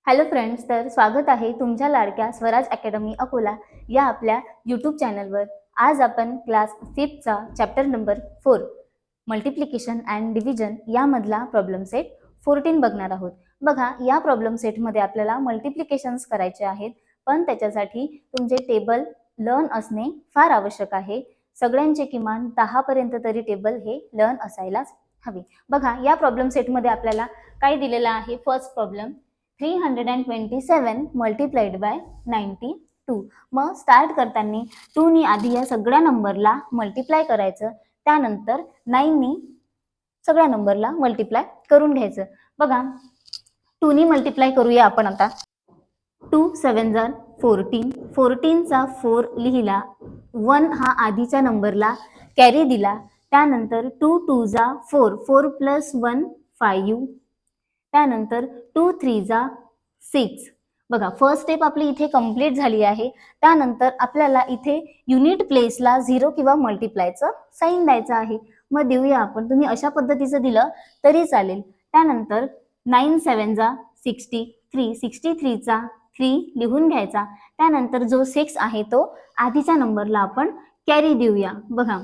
Hello friends, तर स्वागत आहे तुमच्या लाडक्या स्वराज अकॅडमी अकोला या आपल्या यूट्यूब चॅनलवर. आज आपण क्लास 5चा chapter number 4 multiplication and division यामधला प्रॉब्लेम सेट 14 बघणार आहोत. बघा, या प्रॉब्लेम सेटमध्ये आपल्याला मल्टिप्लिकेशन्स करायचे आहेत, पण त्याच्यासाठी तुमचे टेबल लर्न असणे फार आवश्यक आहे. सगळ्यांचे किमान 10 पर्यंत तरी टेबल हे लर्न असायलाच हवे. बघा, या प्रॉब्लेम सेटमध्ये आपल्याला काय दिलेलं आहे. First problem 327 multiplied by 92. मग स्टार्ट करताना 2 नी आधी या सगळ्या नंबरला मल्टिप्लाय करायचं, त्यानंतर 9 नी सगळ्या नंबरला मल्टिप्लाय करून घ्यायचं. बघा, 2 नी मल्टिप्लाय करूया आपण आता. 2 7 जार 14, 14 चा 4 लिहिला, 1 हा आधीच्या नंबरला कॅरी दिला, त्यानंतर 2 2 जा 4, 4 प्लस 1 5, त्यानंतर 2 3 जा 6. बघा, फर्स्ट स्टेप आपली इथे कंप्लीट झाली आहे. त्यानंतर आपल्याला इथे युनिट प्लेसला 0 किंवा मल्टिप्लायचं साईन द्यायचं आहे. मग देऊया आपण. तुम्ही अशा पद्धतीचं दिलं तरी चालेल. त्यानंतर 9 7 जा 63, 63 चा 3 लिहून घ्यायचा. त्यानंतर जो 6 आहे तो आधीच्या नंबरला आपण कॅरी देऊया. बघा,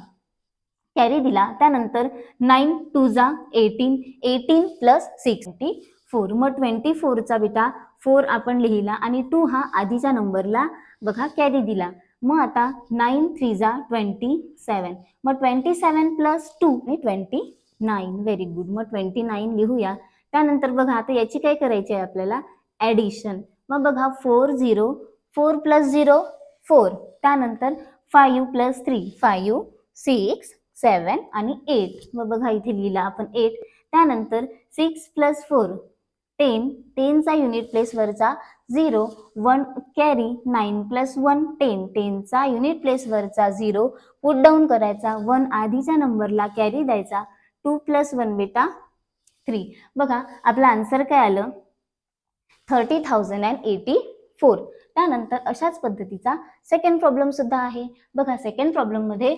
कॅरी दिला, त्यानंतर 9 2 जा 18, 18 प्लस 64. मग 24 चा बेटा 4 आपण लिहिला आणि 2 हा आधीच्या नंबरला बघा कॅरी दिला. मग आता 9 3 जा 27, मग 27 प्लस 2 29. Very good. मग 29 लिहूया. त्यानंतर बघा, आता याची काय करायची आहे आपल्याला, ॲडिशन. मग बघा, 4 0, 4 प्लस 0 4, त्यानंतर 5 प्लस 3 5, 6 7 आणि 8. मग बघा, इथे लिहिला आपण 8. त्यानंतर 6 प्लस 4 10, 10 चा युनिट प्लेस वरचा 0, 1 कॅरी, 9 प्लस 1 10, 10 चा युनिट प्लेस वरचा 0 पुट डाऊन करायचा, 1 आधीच्या नंबरला कॅरी द्यायचा, 2 प्लस 1 बेटा 3. बघा, आपला आन्सर काय आलं, 30,084. त्यानंतर अशाच पद्धतीचा सेकंड प्रॉब्लेम सुद्धा आहे. बघा, सेकंड प्रॉब्लेम मध्ये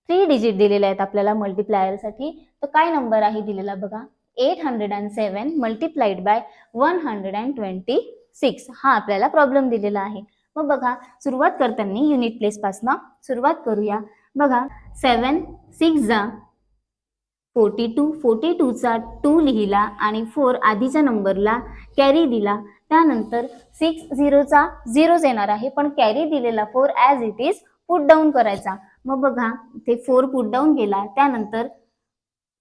3 डिजिट दिलेले आहेत आपल्याला मल्टिप्लायरसाठी. तर काय नंबर आहे दिलेला बघा, 807 मल्टिप्लाइड बाय 126 हा आपल्याला प्रॉब्लेम दिलेला आहे. मग बघा, सुरुवात करताना युनिट प्लेस पासून सुरुवात करूया. बघा, 7 6 जा 42, 42 चा 2 लिहिला आणि 4 आधीच्या नंबरला कॅरी दिला. त्यानंतर 6 0 चा 0 येणार आहे, पण कॅरी दिलेला 4 as it is put down करायचा. मग बघा, ते 4 पुट डाऊन गेला. त्यानंतर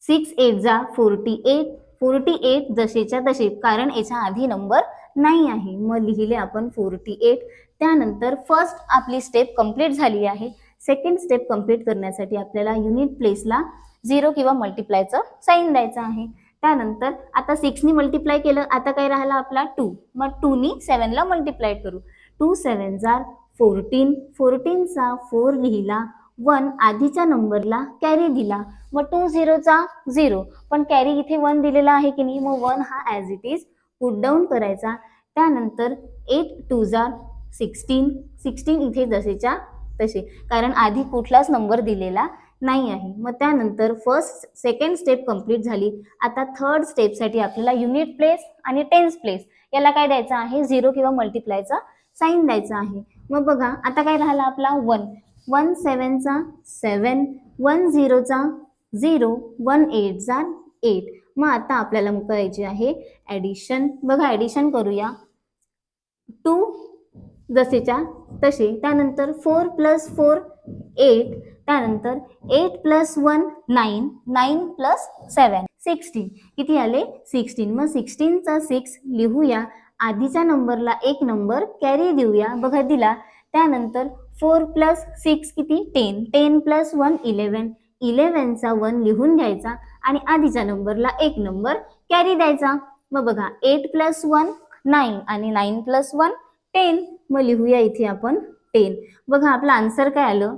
6 8 जा 48, 48 जसेच्या तसे, कारण याच्या आधी नंबर नाही आहे. मग लिहिले आपण 48. त्यानंतर फर्स्ट आपली स्टेप कंप्लीट झाली आहे. सेकंड स्टेप कंप्लीट करण्यासाठी आपल्याला युनिट प्लेसला 0 किंवा मल्टिप्लायचं साईन द्यायचं आहे. त्यानंतर आता 6 नी मल्टिप्लाय केलं, आता काय राहिला आपला 2. मग 2 नी 7 ला मल्टिप्लाय करू. 2 7 जार 14, 14 चा 4 लिहिला, 1 आधीच्या नंबरला कॅरी दिला, मग 2 0 चा 0, पण कॅरी इथे 1 दिलेला आहे की नाही, मग 1 हा as it is put down करायचा. त्यानंतर 8 2 जा 16, 16 इथे जसेच्या तसे, कारण आधी कुठलाच नंबर दिलेला नाही आहे. मग त्यानंतर फर्स्ट सेकंड स्टेप कंप्लीट झाली. आता थर्ड स्टेपसाठी आपल्याला युनिट प्लेस आणि टेन्स प्लेस याला काय द्यायचं आहे, 0 किंवा मल्टिप्लायचा साईन द्यायचा आहे. मग बघा, आता काय राहिला आपला 1, 1 7 चा 7, 1 0 चा 0, 1 8 जा 8. मग आता आपल्याला करायची आहे ॲडिशन. बघा, ॲडिशन करूया. 2 जसेच्या तसे, त्यानंतर 4 प्लस 4 8, त्यानंतर 8 प्लस 1 9, 9 प्लस 7 16. किती आले, 16. मग 16 चा 6 लिहूया, आधीच्या नंबरला एक नंबर कॅरी देऊया. बघा, दिला. त्यानंतर 4 प्लस 6 किती, 10, 10 प्लस 1 11, 11 चा 1 लिहून घ्यायचा आणि आधीच्या नंबरला एक नंबर कॅरी द्यायचा. मग बघा, 8 प्लस 1 9 आणि 9 प्लस 1 10. मग लिहूया इथे आपण 10. बघा, आपला आन्सर काय आलं,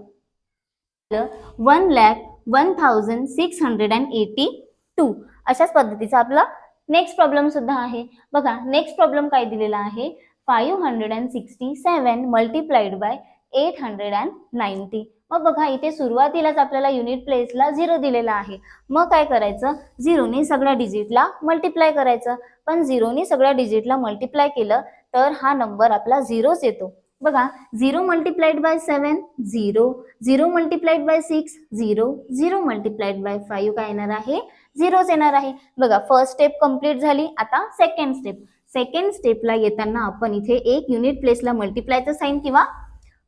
1,01,682. अशाच पद्धतीचा आपला नेक्स्ट प्रॉब्लेम सुद्धा आहे. बघा, नेक्स्ट प्रॉब्लेम काय दिलेला आहे, 567 मल्टिप्लाइड बाय 890. मग बघा इथे सुरुवातीलाच आपल्याला युनिट प्लेसला 0 दिलेला आहे. मग काय करायचं, 0ने सगळ्या डिजिटला मल्टिप्लाय करायचं. पण 0ने सगळ्या डिजिटला मल्टिप्लाय केलं तर हा नंबर आपला 0च येतो. बघा 0 multiplied by 7 0, 0 multiplied by 6 0, 0 multiplied by 5 काय येणार आहे, 0च येणार आहे. बघा फर्स्ट स्टेप कंप्लीट झाली. आता सेकंड स्टेप. सेकंड स्टेपला येताना आपण इथे एक युनिट प्लेसला मल्टिप्लायचं साइन किंवा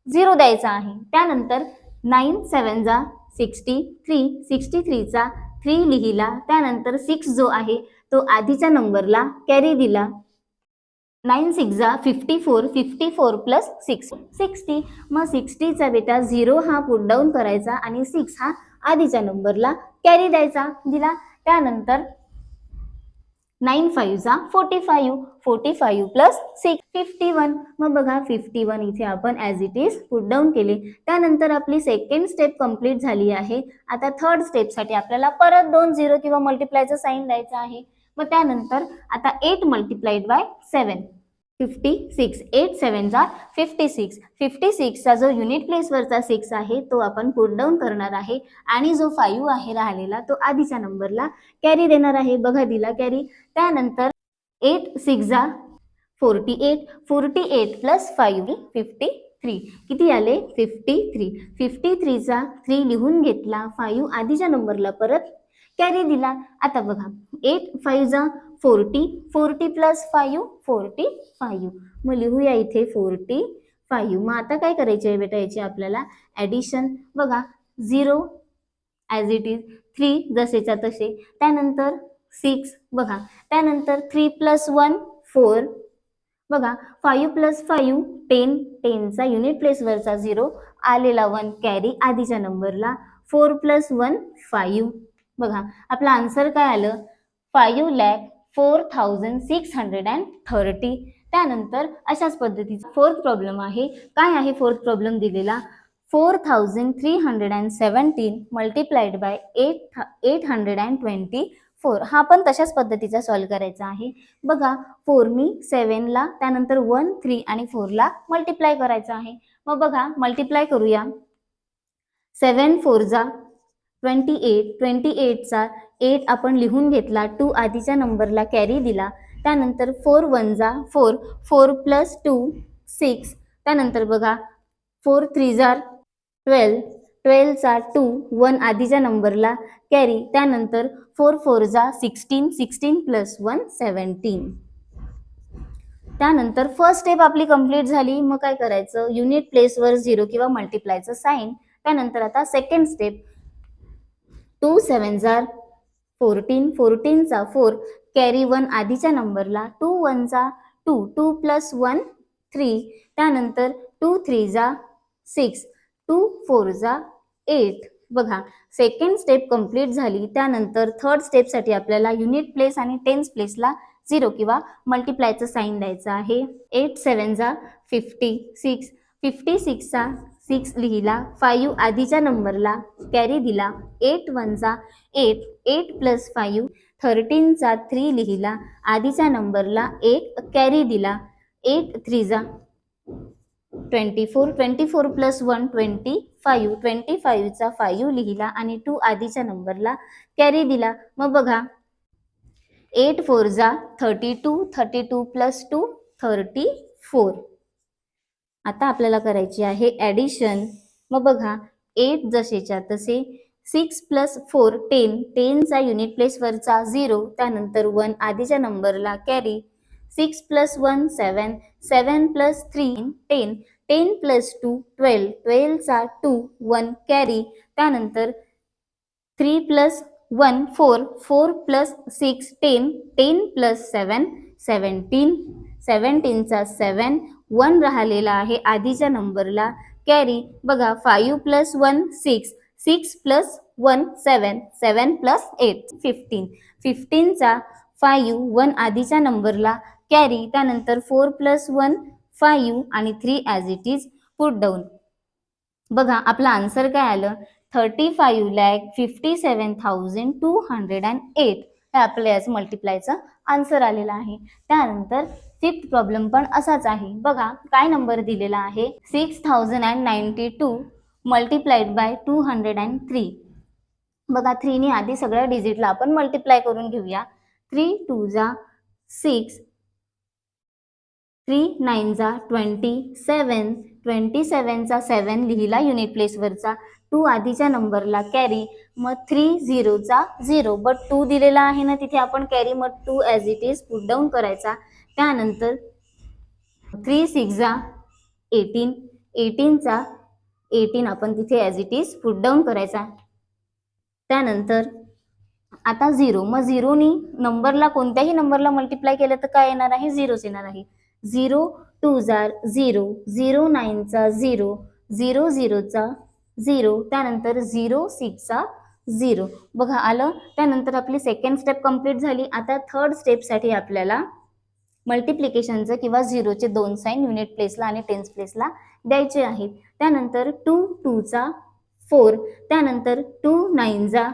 0 द्यायचा आहे. त्यानंतर 9 7 जा 63, 63 चा 3 लिहिला. त्यानंतर 6 जो आहे तो आधीच्या नंबरला कॅरी दिला. 9 6 जा 54, 54 प्लस 6 60. मग 60 चा बेटा 0 हा पुट डाऊन करायचा आणि 6 हा आधीच्या नंबरला कॅरी द्यायचा दिला. त्यानंतर 9 5 जा 45, 45 प्लस 6 51. मग बघा 51 इथे आपण as it is put down केले. त्यानंतर आपली सेकंड स्टेप कंप्लीट झाली आहे. आता थर्ड स्टेपसाठी आपल्याला परत 2 0 किंवा मल्टिप्लायचं साइन द्यायचं आहे. मग त्यानंतर आता 8 मल्टिप्लाइड बाय 7 56, 8 7 जा 56. 56 चा जो युनिट प्लेसवरचा 6 आहे तो आपण पुट डाऊन करणार आहे आणि जो 5 आहे राहिलेला तो आधीच्या नंबरला कॅरी देणार आहे. बघा दिला कॅरी. त्यानंतर 8 6 जा 48, 48 प्लस 5 53. किती आले, 53. 53 चा 3 लिहून घेतला. 5 आधीच्या नंबरला परत कॅरी दिला. आता बघा 8 5 जा 40, 40 प्लस 5 45. मग लिहूया इथे 45. मग आता काय करायचे आहे बेटा, याची आपल्याला ॲडिशन. बघा 0 ॲज इट इज, 3 जसेच्या तसे. त्यानंतर 6 बघा. त्यानंतर 3 प्लस 1 4. बघा 5 प्लस 5 10, 10चा युनिट प्लेसवरचा 0 आलेला 1 कॅरी आधीच्या नंबरला. 4 प्लस 1 5. बघा आपला आन्सर काय आलं, 5,04,630. त्यानंतर अशाच पद्धतीचा फोर्थ प्रॉब्लेम आहे. काय आहे फोर्थ प्रॉब्लेम दिलेला, 4,317 मल्टिप्लाइड बाय 824. हा पण तशाच पद्धतीचा सॉल्व करायचा आहे. बघा 4 मी 7ला, त्यानंतर 1 3 आणि 4ला मल्टिप्लाय करायचं आहे. मग बघा मल्टिप्लाय करूया. 7 4 जा 28, 28 चा 8 आपण लिहून घेतला. 2 आधीच्या नंबरला कॅरी दिला. त्यानंतर 4 1 जा 4, 4 प्लस 2 6. त्यानंतर बघा 4 3 जा 12, 12 चा 2 1 आधीच्या नंबरला कॅरी. त्यानंतर 4 4 जा 16, 16 प्लस 1 17. त्यानंतर फर्स्ट स्टेप आपली कंप्लीट झाली. मग काय करायचं, युनिट प्लेसवर 0 किंवा मल्टिप्लायचं साइन. त्यानंतर आता सेकंड स्टेप. 2 7 जा 14, 14 चा 4 कॅरी 1 आधीच्या नंबरला. 2 1 जा 2, 2 प्लस 1 3. त्यानंतर 2 3 जा 6, 2 4 जा 8. बघा सेकंड स्टेप कंप्लीट झाली. त्यानंतर थर्ड स्टेपसाठी आपल्याला युनिट प्लेस आणि टेन्स प्लेसला 0 किंवा मल्टिप्लायचं साइन द्यायचं आहे. 8 7 जा 56, 56 चा 6 लिहिला. 5 आधीच्या नंबरला कॅरी दिला. 8 1 जा 8, 8 प्लस 5 13 चा 3 लिहिला. आधीच्या नंबरला 8 कॅरी दिला. 8 3 जा 24, 24 प्लस 1 25, 25 चा 5 लिहिला आणि 2 आधीच्या नंबरला कॅरी दिला. मग बघा 8 4 जा 32, 32 प्लस 2 34. आता आपल्याला करायची आहे ॲडिशन. मग बघा 8 जसेच्या तसे, 6 प्लस 4 10, 10चा युनिट प्लेसवरचा 0. त्यानंतर 1 आधीच्या नंबरला carry. 6 plus 1 7, 7 plus 3 10, 10 plus 2 12, 12चा 2 1 carry. त्यानंतर 3 प्लस 1 4, 4 प्लस 6 10, 10 प्लस 7 17, 17चा 7 1 राहिलेला आहे आधीच्या नंबरला कॅरी. बघा 5 प्लस 1 6, 6 प्लस 1 7, 7 प्लस 8 15, 15चा 5 1 आधीच्या नंबरला कॅरी. त्यानंतर 4 प्लस 1 5 आणि 3 as it is put down. बघा आपला आन्सर काय आलं, 35,57,208. हे आपल्या याच मल्टिप्लायचा आन्सर आलेला आहे. त्यानंतर फिफ्थ प्रॉब्लेम पण असाच आहे. बघा काय नंबर दिलेला आहे, 6092 मल्टिप्लाइड बाय 203. बघा 3 ने आधी सगळ्या डिजिटला आपण मल्टिप्लाय करून घेऊया. 3 2 जा 6, 3 9 जा 27, 27 चा 7 लिहिला युनिट प्लेसवरचा, 2 आधीच्या नंबरला कॅरी, मग 3 0 चा 0, बट 2 दिलेला आहे ना तिथे आपण कॅरी, मग 2 as it is put down करायचा. त्यानंतर 3 6 जा 18, 18 चा 18 आपण तिथे as it is put down करायचा. त्यानंतर आता 0, मग 0नी नंबरला कोणत्याही नंबरला मल्टिप्लाय केलं तर काय येणार आहे, 0च येणार आहे. 0 2 जा 0, 0 9 चा 0, 0 0 चा 0, त्यानंतर 0 6 चा 0. बघा आलं. त्यानंतर आपली सेकंड स्टेप कंप्लीट झाली. आता थर्ड स्टेपसाठी आपल्याला मल्टिप्लिकेशनचं किंवा 0चे 2 साईन युनिट प्लेसला आणि टेन्स प्लेसला द्यायचे आहेत. त्यानंतर 2 2 चा 4, त्यानंतर 2 9 जा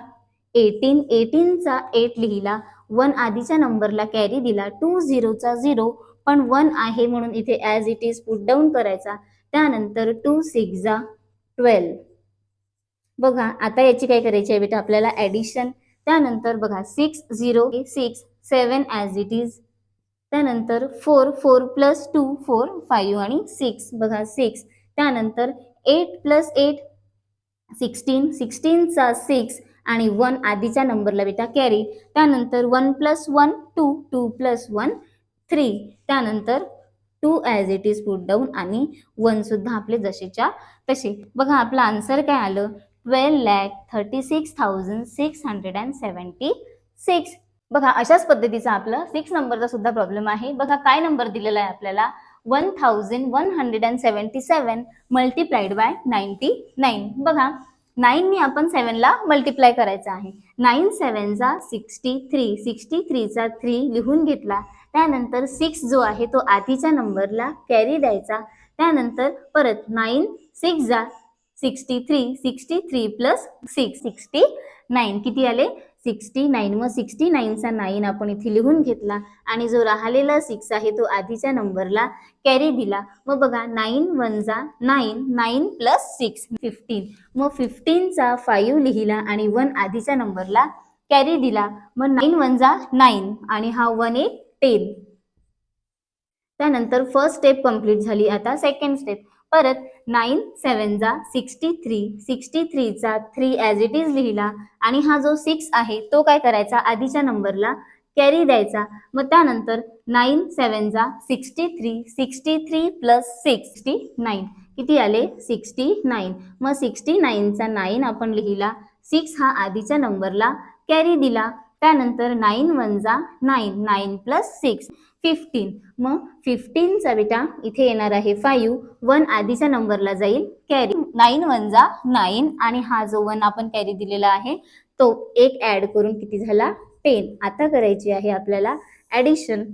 18, 18 चा 8 लिहिला, 1 आधीच्या नंबरला कॅरी दिला, 2 0 चा 0, पण 1 आहे म्हणून इथे as it is put down करायचा. त्यानंतर 2 6 जा 12. बघा आता याची काय करायची आहे बेटा आपल्याला ॲडिशन. त्यानंतर बघा 6 0 6 7 ॲज इट इज. त्यानंतर 4 4 प्लस 2 4 5 आणि 6, बघा 6. त्यानंतर 8 प्लस 8 16, 16 चा 6 आणि 1 आधीच्या नंबरला बेटा कॅरी. त्यानंतर 1 प्लस 1 2, 2 प्लस 1 3, त्यानंतर 2 as it is put down आणि 1 सुद्धा आपले जसेच्या तसे. बघा आपला आन्सर काय आलं, 12,36,676. बघा अशाच पद्धतीचा आपला 6 नंबरचा सुद्धा प्रॉब्लेम आहे. बघा काय नंबर दिलेला आहे आपल्याला, 1177 मल्टिप्लाइड बाय 99. बघा 9 नी आपण 7 ला मल्टिप्लाय करायचं आहे. 9 7 जा 63, 63 चा 3 लिहून घेतला. त्यानंतर 6 जो आहे तो आधीच्या नंबरला कॅरी द्यायचा. त्यानंतर परत 9 6 जा 63, 63 प्लस 6 69, किती आले 69. मग 69 चा 9 आपण इथे लिहून घेतला आणि जो राहिलेला 6 आहे तो आधीच्या नंबरला कॅरी दिला. मग बघा 9 1 जा 9, 9 प्लस 6 15, मग 15 चा 5 लिहिला आणि 1 आधीच्या नंबरला कॅरी दिला. मग 9 1 जा 9 आणि हा 1 8 10. त्यानंतर फर्स्ट स्टेप कंप्लीट झाली. आता सेकंड स्टेप. परत 9 7 जा 63, 63 चा 3 ॲज इट इज लिहिला आणि हा जो 6 आहे तो काय करायचा आधीच्या नंबरला कॅरी द्यायचा. मग त्यानंतर 9 7 जा 63, 63 प्लस 69, किती आले 69. मग 69 चा 9 आपण लिहिला, 6 हा आधीच्या नंबरला कॅरी दिला. त्यानंतर 9 1 जा 9, 9 प्लस 6 15. मग 15 चा बेटा इथे येणार आहे 5, 1 आधीच्या नंबरला जाईल कॅरी. 9 1 जा 9 आणि हा जो 1 आपण कॅरी दिलेला आहे तो एक ऍड करून किती झाला 10. आता करायची आहे आपल्याला ॲडिशन.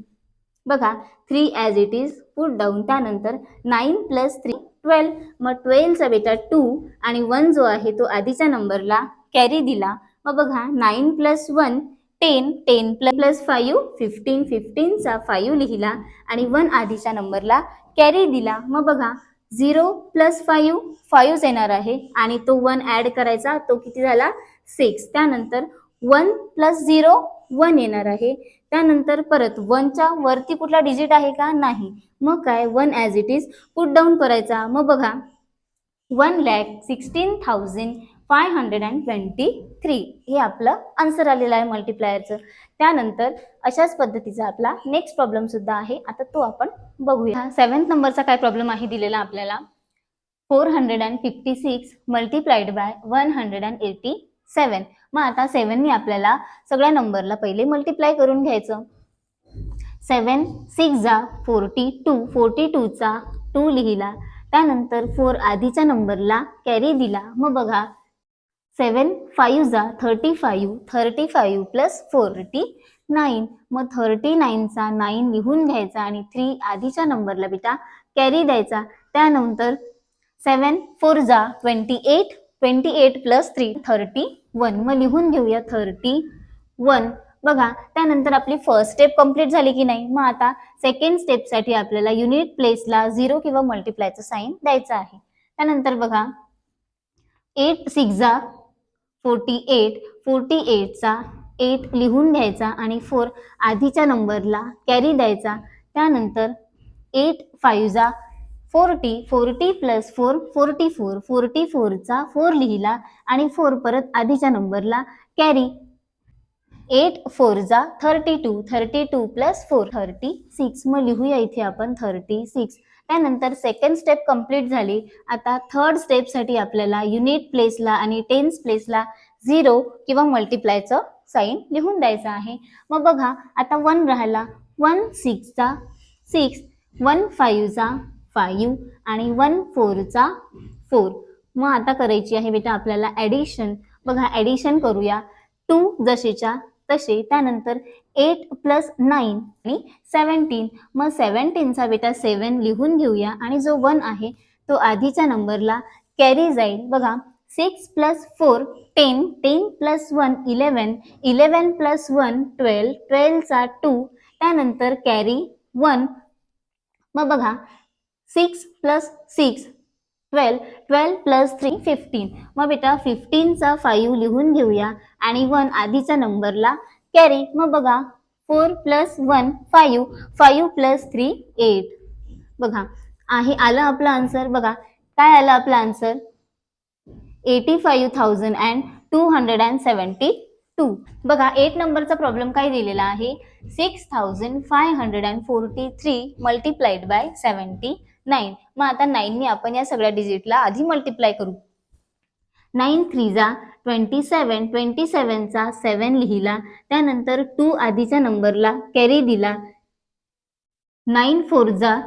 बघा 3 as it is put down. त्यानंतर 9 प्लस 3 12, मग 12 चा बेटा 2 आणि 1 जो आहे तो आधीच्या नंबरला कॅरी दिला. मग बघा 9 प्लस 1 10, 10 प्लस 5 15, 15 चा 5 लिहिला आणि 1 आधीच्या नंबरला कॅरी दिला. मग बघा 0 प्लस 5 5 येणार आहे आणि तो 1 ॲड करायचा, तो किती झाला 6. त्यानंतर 1 प्लस 0 1 येणार आहे. त्यानंतर परत 1 च्या वरती कुठला डिजिट आहे का नाही, मग काय 1 as it is put down करायचा. मग बघा 1,16,523 हे आपलं आन्सर आलेलं आहे मल्टिप्लायरचं. त्यानंतर अशाच पद्धतीचा आपला नेक्स्ट प्रॉब्लेम सुद्धा आहे. आता तो आपण बघूया. 7th नंबरचा काय प्रॉब्लेम आहे दिलेला आपल्याला, 456 मल्टिप्लाइड बाय 187. मग आता 7 नी आपल्याला सगळ्या नंबरला पहिले मल्टिप्लाय करून घ्यायचं. 7 6 जा 42, 42 चा 2 लिहिला. त्यानंतर 4 आधीच्या नंबरला कॅरी दिला. मग बघा 7 5 जा 35, 35 प्लस 49, मग 39 चा 9 लिहून घ्यायचा आणि 3 आधीच्या नंबरला बेटा कॅरी द्यायचा. त्यानंतर 7 4 जा 28, 28 प्लस 3 31, मग लिहून घेऊया 31. बघा त्यानंतर आपली फर्स्ट स्टेप कंप्लीट झाली की नाही. मग आता सेकंड स्टेपसाठी आपल्याला युनिट प्लेसला 0 किंवा मल्टिप्लायचं साईन द्यायचं आहे. त्यानंतर बघा 8 6 जा 48, 48चा 8 लिहून घ्यायचा आणि 4 आधीच्या नंबरला कॅरी द्यायचा. त्यानंतर 8 5 जा 40, 40 प्लस 4 44, 44चा 4 लिहिला आणि 4 परत आधीच्या नंबरला कॅरी. 8 4 जा 32, 32 प्लस 4 36. मग लिहूया इथे आपण 36. त्यानंतर सेकंड स्टेप कंप्लीट झाली. आता थर्ड स्टेपसाठी आपल्याला युनिट प्लेसला आणि टेन्स प्लेसला 0 किंवा मल्टिप्लायचं साईन लिहून द्यायचं आहे. मग बघा आता 1 राहिला. 1 6 चा 6, 1 5 चा 5 आणि 1 4 चा 4. मग आता करायची आहे बेटा आपल्याला ॲडिशन. बघा ॲडिशन करूया. 2 जसेच्या तसे. त्यानंतर 8 प्लस 9 आणि 17. मग 17चा बेटा 7 लिहून घेऊया आणि जो 1 आहे तो आधीच्या नंबरला कॅरी जाईल. बघा 6 प्लस 4 10, 10 प्लस 1 11, 11 प्लस 1 12, 12चा 2. त्यानंतर कॅरी 1. मग बघा 6 प्लस 6 12, 12 प्लस 3 15. मग बेटा 15चा 5 लिहून घेऊया आणि 1 आधीच्या नंबरला कॅरी. मग बघा 4 प्लस 1 5, 5 प्लस 3 8. बघा आहे आलं आपलं आन्सर. बघा काय आलं आपलं आन्सर 85,272. बघा 8 नंबरचा प्रॉब्लेम काय दिलेला आहे 6543 मल्टिप्लाइड बाय 79. मग आता 9 ने आपण या सगळ्या डिजिटला आधी मल्टिप्लाय करू. 9 3 जा 27, 27चा 7 लिहिला. त्यानंतर 2 आधीच्या नंबरला कॅरी दिला. 9 4 जा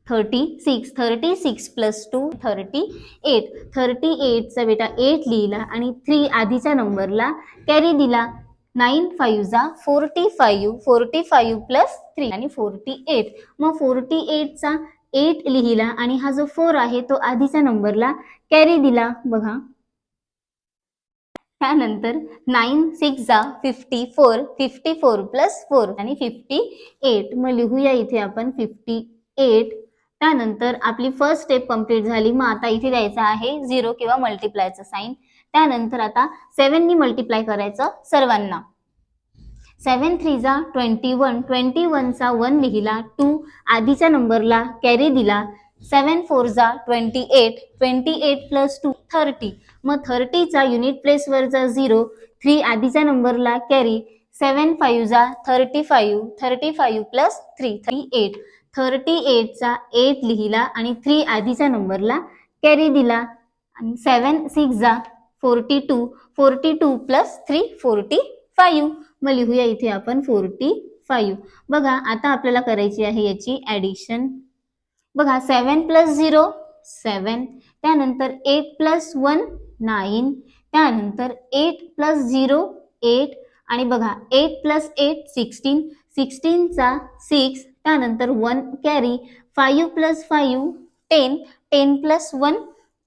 36, 36 प्लस 2 38, 38चा बेटा 8 लिहिला आणि 3 आधीच्या नंबरला कॅरी दिला. 9 5 जा 45, 45 प्लस 3 आणि 48. मग 48चा 8 लिहिला आणि हा जो 4 आहे तो आधीच्या नंबरला कॅरी दिला. बघा त्यानंतर 9 6 जा 54, 54 प्लस 4 आणि 58. मग लिहूया इथे आपण 58. त्यानंतर आपली फर्स्ट स्टेप कंप्लीट झाली. मग आता इथे द्यायचं आहे 0 किंवा मल्टिप्लायचं साईन. त्यानंतर आता 7 नी मल्टिप्लाय करायचं सर्वांना. 7 3 जा 21, 21चा 1 लिहिला. 2 आधीच्या नंबरला कॅरी दिला. 7 4 जा 28, 28 प्लस 2 30. मग 30चा युनिट प्लेसवरचा 0, 3 आधीच्या नंबरला कॅरी. 7 5 जा 35, 35 प्लस 3 38. 38चा 8 लिहिला आणि 3 आधीच्या नंबरला कॅरी दिला. आणि 7 6 जा 42, 42 प्लस 3 45. मग लिहूया इथे आपण 45. बघा आता आपल्याला करायची आहे याची ॲडिशन. बघा 7 प्लस 0 7, त्यानंतर 8 प्लस 1 9, त्यानंतर 8 प्लस 0 8 आणि बघा 8 प्लस 8 16, 16चा 6, त्यानंतर 1 कॅरी. 5 प्लस 5 10, 10 प्लस 1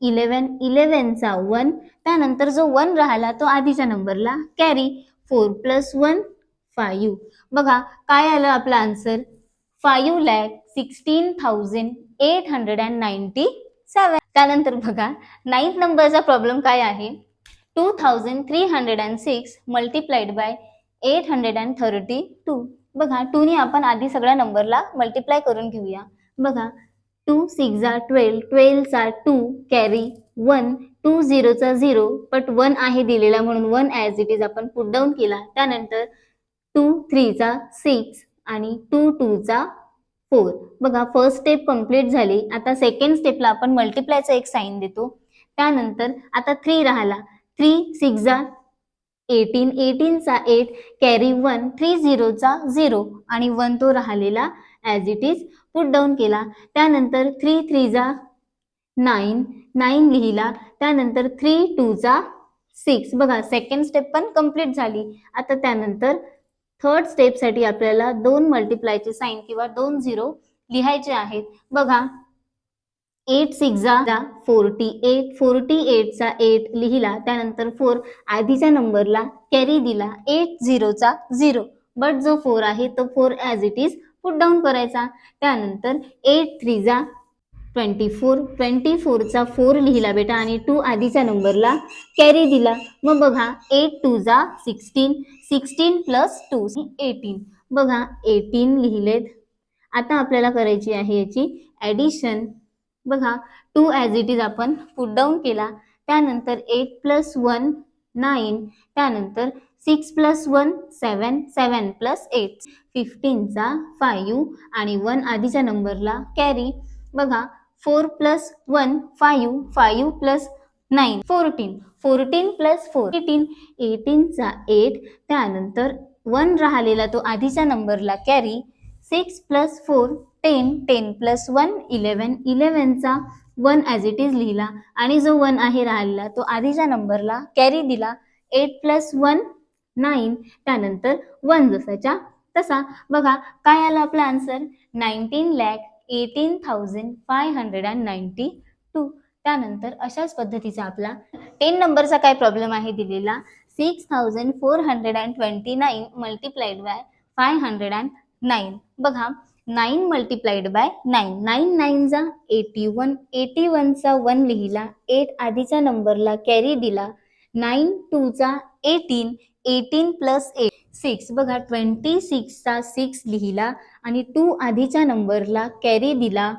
11, 11चा 1, त्यानंतर जो 1 राहिला तो आधीच्या नंबरला कॅरी. 4 प्लस 1 5. बघा काय आलं आपला आन्सर 5,16,897. त्यानंतर बघा 9th नंबरचा प्रॉब्लेम काय आहे 2306 मल्टिप्लाइड बाय 832. बघा 2 ने आपण आधी सगळ्या नंबरला मल्टिप्लाय करून घेऊया. बघा 2 6 जा 12, 12चा 2 कॅरी. 1 2 0चा 0 बट 1 आहे दिलेला म्हणून 1 ॲज इट इज आपण पुट डाऊन केला. त्यानंतर 2 3 चा 6 आणि 2 2 चा 4. बघा फर्स्ट स्टेप कंप्लीट झाली. आता सेकंड स्टेपला आपण मल्टिप्लायचा एक साईन देतो. त्यानंतर आता 3 राहिला. 3 6 जा 18, 18चा 8 कॅरी. 1 3 0चा 0 आणि 1 तो राहिलेला as it is put down केला. त्यानंतर 3 3 जा 9, 9 लिहिला. त्यानंतर 3 2 चा 6. बघा सेकंड स्टेप पण कंप्लीट झाली. आता त्यानंतर थर्ड स्टेपसाठी आपल्याला 2 मल्टिप्लायचे साईन किंवा 2 0 लिहायचे आहेत. बघा 8 6 जा 48, 48चा 8 लिहिला. त्यानंतर 4 आधीच्या नंबरला कॅरी दिला. 8 0चा 0 बट जो 4 आहे तो 4 as it is put down करायचा. त्यानंतर 8 3 जा 24चा 4 लिहिला बेटा आणि 2 आधीच्या नंबरला कॅरी दिला. मग बघा 8 2 जा 16, 16 प्लस 2 18. बघा 18 लिहिलेत. आता आपल्याला करायची आहे याची ॲडिशन. बघा 2 ॲज इट इज आपण पुट डाऊन केला. त्यानंतर 8 प्लस 1 9, त्यानंतर 6 प्लस 1 7, 7 प्लस 8 15चा 5 आणि 1 आधीच्या नंबरला कॅरी. बघा 4 प्लस 1 5, 5 प्लस 9 14, 14 प्लस 4 18, 18चा 8, त्यानंतर 1 राहिलेला तो आधीच्या नंबरला carry. 6 plus 4 10, 10 plus 1 11, 11चा 1 as it is लिहिला आणि जो 1 आहे राहिलेला तो आधीच्या नंबरला कॅरी दिला. 8 प्लस 1 9, त्यानंतर 1 जसाच्या तसा. बघा काय आला आपला आन्सर 19,18,592. त्यानंतर अशाच पद्धतीचा आपला 10 नंबरचा काय प्रॉब्लेम आहे दिलेला 6,429 मल्टिप्लाइड बाय 509. बघा 9 मल्टिप्लाइड बाय 9, 9 9 जा 81, 81चा 1 लिहिला. 8 आधीच्या नंबरला कॅरी दिला. 9 2 जा 18, 18 प्लस 8 6. बघा 26चा 6 लिहिला आणि 2 आधीच्या नंबरला कॅरी दिला.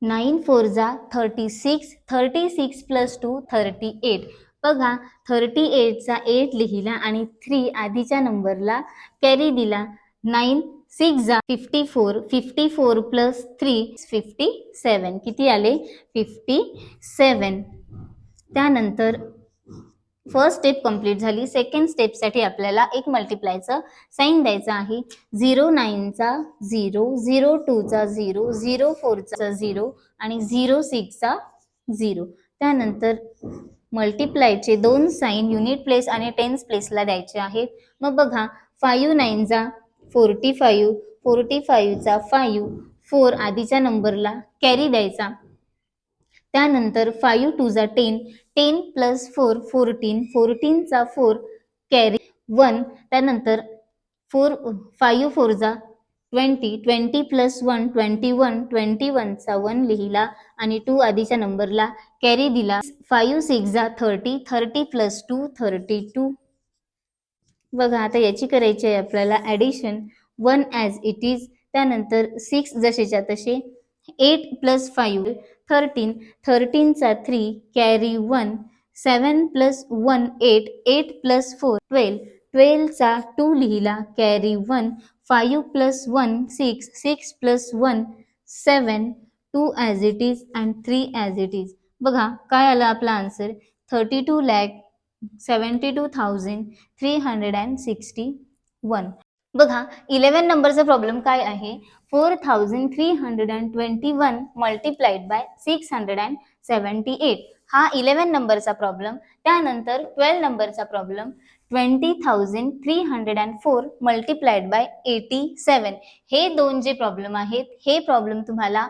9 4 जा 36, 36 प्लस 2 38. बघा 38चा 8 लिहिला आणि 3 आधीच्या नंबरला कॅरी दिला. 9 6 जा 54, 54 प्लस 3 57. किती आले 57. त्यानंतर फर्स्ट स्टेप कंप्लीट झाली. सेकंड स्टेपसाठी आपल्याला एक मल्टिप्लायचं साईन द्यायचं आहे. 09चा 0, 02चा 0, 04चा 0 आणि 06चा 0. त्यानंतर मल्टिप्लायचे 2 साईन युनिट प्लेस आणि टेन्स प्लेसला द्यायचे आहेत. मग बघा 5 9 जा 45, 45चा 5 4 आधीच्या नंबरला कॅरी द्यायचा. त्यानंतर 5 2 जा 10, 10 प्लस 4 14, 14चा 4 कॅरी 1. त्यानंतर 5 4 जा 20, 20 प्लस 1 21, 21चा 1 लिहिला आणि 2 आधीच्या नंबरला कॅरी दिला. 5 6 जा 30, 30 प्लस 2 32. बघा आता याची करायची आहे आपल्याला ॲडिशन. 1 ॲज इट इज, त्यानंतर 6 जसेच्या तसे. 8 प्लस 5 13, 13चा 3 कॅरी 1. 7 प्लस 1 8, 8 प्लस 4 12, 12चा 2 लिहिला carry 1. 5 plus 1 6, 6 plus 1 7, 2 as it is and 3 as it is. बघा काय आला आपला आन्सर 32,72,361. बघा 11 नंबरचा प्रॉब्लेम काय आहे 4,321 मल्टिप्लाइड बाय 678. हा 11 नंबरचा प्रॉब्लेम. त्यानंतर 12 नंबरचा प्रॉब्लेम 20,304 मल्टिप्लाइड बाय 87. हे दोन जे प्रॉब्लेम आहेत हे प्रॉब्लेम तुम्हाला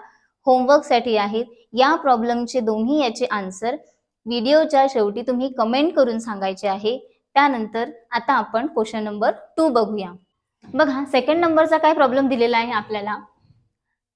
होमवर्कसाठी आहेत. या प्रॉब्लेमचे दोन्ही याचे आन्सर व्हिडिओच्या शेवटी तुम्ही कमेंट करून सांगायचे आहे. त्यानंतर आता आपण क्वेश्चन नंबर 2 बघूया. बघा सेकंड नंबरचा काय प्रॉब्लेम दिलेला आहे आपल्याला.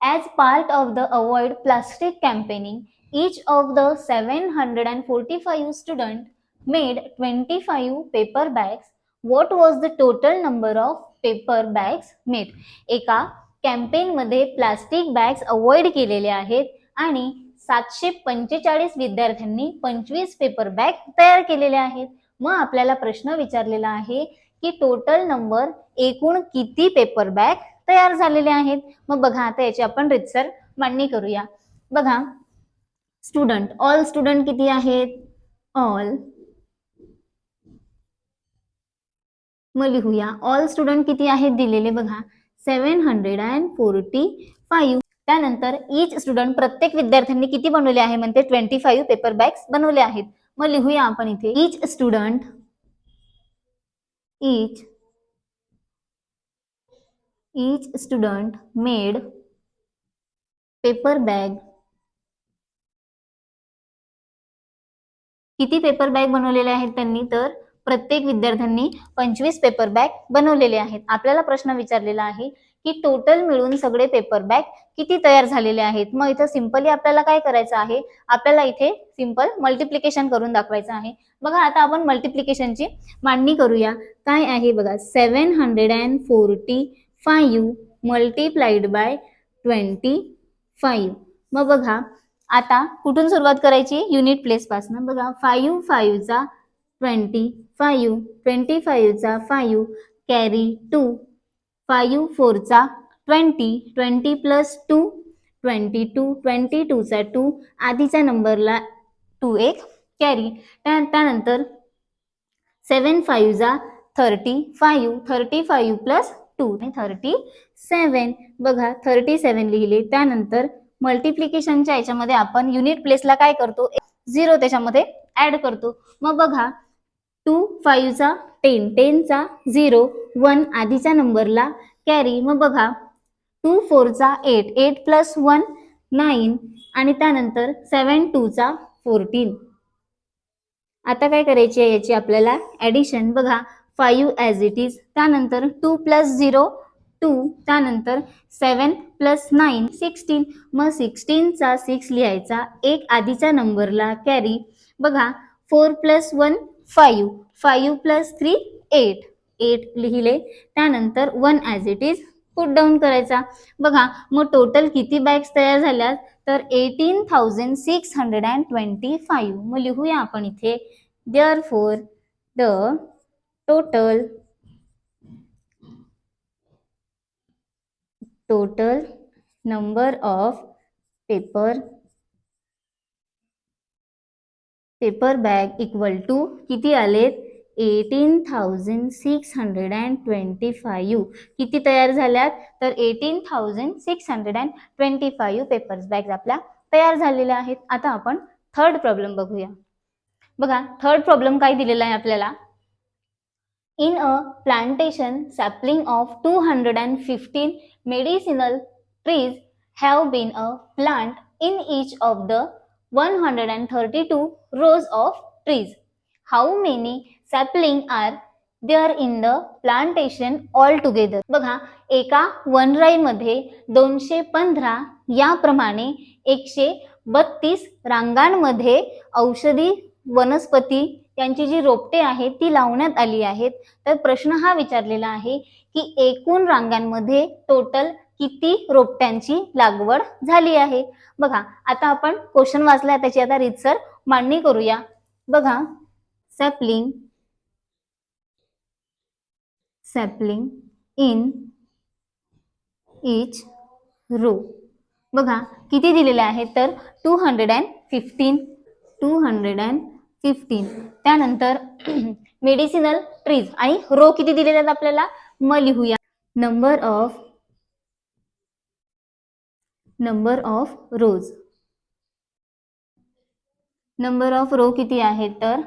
As part of the avoid plastic campaigning each of the 745 student made 25 paper bags. What was the total number of paper bags made? एका कॅम्पेन मध्ये प्लास्टिक बॅग्स अवॉइड केलेले आहेत आणि 745 विद्यार्थ्यांनी 25 पेपर बॅग तयार केलेले आहेत. मग आपल्याला प्रश्न विचारलेला आहे की टोटल नंबर एकूण किती पेपर बॅग तयार झालेले आहेत. मग बघा आता याची आपण रीतसर मांडणी करूया. बघा स्टुडंट, ऑल स्टुडंट किती आहेत ऑल. मग लिहूया ऑल स्टुडंट किती आहेत दिलेले बघा 745. त्यानंतर ईच स्टुडंट प्रत्येक विद्यार्थ्यांनी किती बनवले आहे म्हणते 25 पेपर बॅग्स बनवले आहेत. मग लिहूया आपण इथे each student made paper bag. किती पेपर बॅग बनवलेले आहेत त्यांनी तर प्रत्येक विद्यार्थ्यांनी 25 पेपर बॅग बनवलेले आहेत. आपल्याला प्रश्न विचारलेला आहे की टोटल मिळून सगळे पेपर बॅग किती तयार झालेले आहेत. मग इथं सिंपली आपल्याला काय करायचं आहे, आपल्याला इथे सिंपल मल्टिप्लिकेशन करून दाखवायचं आहे. बघा आता आपण मल्टिप्लिकेशनची मांडणी करूया. काय आहे बघा, 745 मल्टिप्लाइड बाय 25. मग बघा आता कुठून सुरुवात करायची, युनिट प्लेस पासून. बघा 5 5 चा 25, 25 चा 5 कॅरी 2, 5 4 चा 20, 20 प्लस 2 22, 22 चा 2 आधीच्या नंबरला 2 एक कॅरी. त्यानंतर 7 5 जा 35, 35 प्लस 2 37. बघा 37 लिहिले. त्यानंतर मल्टिप्लिकेशनच्या याच्यामध्ये आपण युनिट प्लेसला काय करतो, 0 त्याच्यामध्ये ऍड करतो. मग बघा 2 5 चा 10, 10 चा 0, 1 आधीच्या नंबरला कॅरी. मग बघा 2 4 चा 8, 8 प्लस 1 9 आणि त्यानंतर 7 2 चा 14. आता काय करायची आहे याची आपल्याला ऍडिशन. बघा 5 ॲज इट इज, त्यानंतर 2 प्लस 0 2, त्यानंतर 7 प्लस 9 16. मग 16 चा 6 लिहायचा, एक आधीच्या नंबरला कॅरी. बघा 4 प्लस 1 5, 5 प्लस 3 8, 8 लिहिले. त्यानंतर 1 as it is put down करायचा. बघा मग टोटल किती बॅग्स तयार झाल्यात, तर 18,625. मग लिहूया आपण इथे, therefore the total number of paper bag equal to किती आलेत, 18,625. किती तयार झाल्यात, तर 18,625 पेपर्स बॅग्स आपल्या तयार झालेल्या आहेत. आता आपण थर्ड प्रॉब्लेम बघूया. बघा थर्ड प्रॉब्लेम काय दिलेला आहे आपल्याला, in a plantation sapling of 215 medicinal trees have been a plant in each of the 132 rows of trees. How many sapling are there in the plantation altogether? बघा एका वनराई मध्ये 215 याप्रमाणे 132 रांगांमध्ये औषधी वनस्पती यांची जी रोपटे आहेत ती लावण्यात आली आहेत. तर प्रश्न हा विचारलेला आहे की एकूण रांगांमध्ये टोटल किती रोपट्यांची लागवड झाली आहे. बघा आता आपण क्वेश्चन वाचला, त्याची आता रीतसर मांडणी करूया. बघा सॅपलिंग इन ईच रो. बघा किती दिलेले आहेत, तर 215. त्यानंतर मेडिसिनल ट्रीज आणि रो किती दिलेले आहेत आपल्याला. मग लिहूया number of rows. Number of row किती आहे, तर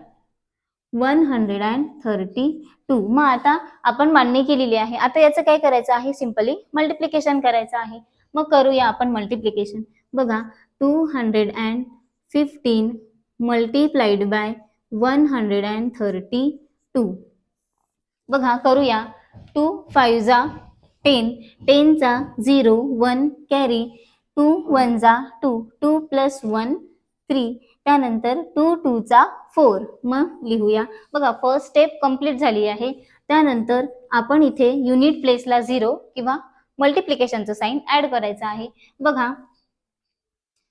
132. मग आता आपण मांडणी केलेली आहे. आता याचं काय करायचं आहे, सिंपली मल्टिप्लिकेशन करायचं आहे. मग करूया आपण मल्टिप्लिकेशन. बघा 215 मल्टिप्लाइड बाय 132. बघा करूया 2 5 जा 10, 10 चा 0 1 कॅरी, 2 1 जा 2, 2 प्लस 1 3, त्यानंतर 2 2 चा 4. मग लिहूया. बघा फर्स्ट स्टेप कंप्लीट झाली आहे. त्यानंतर आपण इथे युनिट प्लेसला 0 किंवा मल्टिप्लिकेशनचं साइन ऍड करायचं आहे. बघा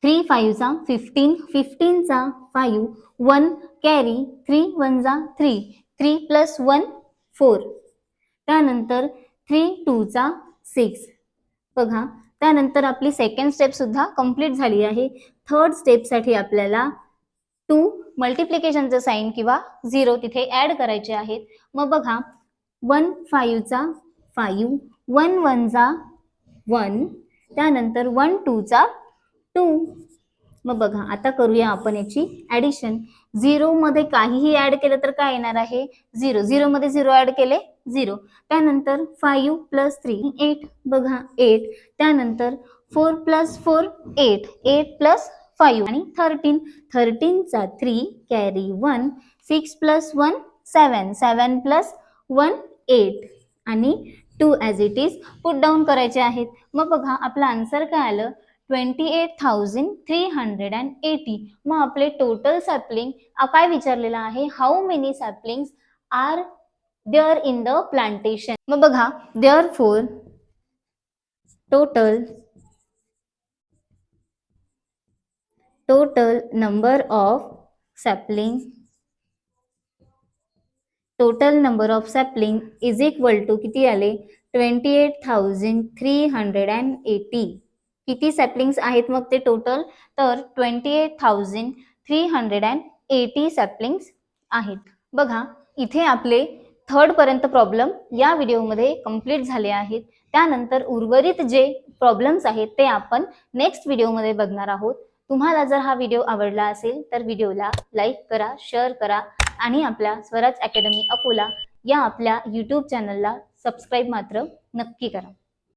3 5 चा 15, 15 चा 5 1 कॅरी, 3 1 जा 3, 3 प्लस 1 4, त्यानंतर 3 2 चा 6. बघा त्यानंतर आपली सेकंड स्टेप सुद्धा कंप्लीट झाली आहे. थर्ड स्टेप साठी आपल्याला 2 मल्टिप्लिकेशनचं साइन किंवा 0 तिथे ऍड करायचे आहेत. मग बघा 1 5 चा 5, 1 1 चा 1, त्यानंतर 1 2 चा 2. मग बघा आता करूया आपण याची ऍडिशन. 0 मध्ये काहीही ऍड केलं तर काय येणार आहे, 0. 0 मध्ये 0 ऍड केले 0. त्यानंतर 5 प्लस 3 8. बघा 8. त्यानंतर 4 प्लस 4 8, 8 प्लस 5 आणि 13. 13 चा 3 कॅरी 1, 6 प्लस 1 7, 7 प्लस 1 8 आणि two as it is put down करायचे आहेत. मग बघा आपलं आन्सर काय आलं 28,380. मग आपले टोटल सॅपलिंग काय विचारलेलं आहे, how many saplings are there in the plantation. मग बघा there four total number of sapling is equal to किती आले 28,380. किती सॅपलिंग्स आहेत मग ते टोटल, तर 28,380 सॅपलिंग्स आहेत. बघा इथे आपले थर्ड पर्यंत प्रॉब्लेम या व्हिडिओमध्ये कंप्लीट झाले आहेत. त्यानंतर उर्वरित जे प्रॉब्लेम्स आहेत ते आपण नेक्स्ट व्हिडिओमध्ये बघणार आहोत. तुम्हाला जर हा व्हिडिओ आवडला असेल तर व्हिडिओला लाईक करा, शेअर करा आणि आपल्या स्वराज अकॅडमी अकोला या आपल्या यूट्यूब चॅनलला सबस्क्राईब मात्र नक्की करा.